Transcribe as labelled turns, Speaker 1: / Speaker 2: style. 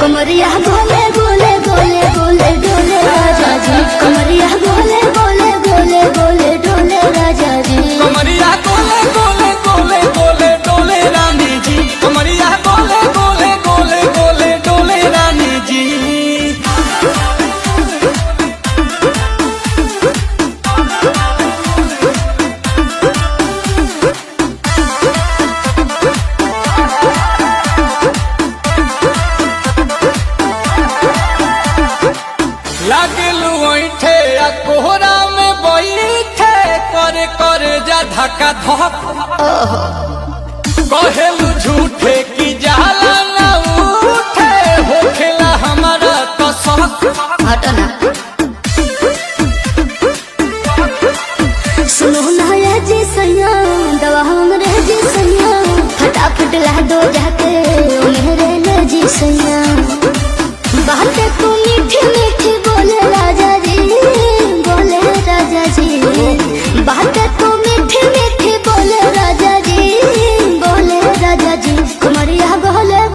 Speaker 1: कमरिया बोले बोले बोले बोले डोले राजा जी कमरिया बोले बोले बोले बोले डोले राजा जी
Speaker 2: कमरिया बोले बोले बोले बोले डोले रानी जी कमरिया बोले बोले बोले बोले डोले रानी जी लागलू ऐठे आ कोहरा में बैठे करे करे जा धक्का धक कहेलू झूठे की जाला ना उठे होखेला हमारा तो शक
Speaker 1: हटो ना सुनो ना ये जी सैया दवा हमरे जी सैया फटाफट ला दो जा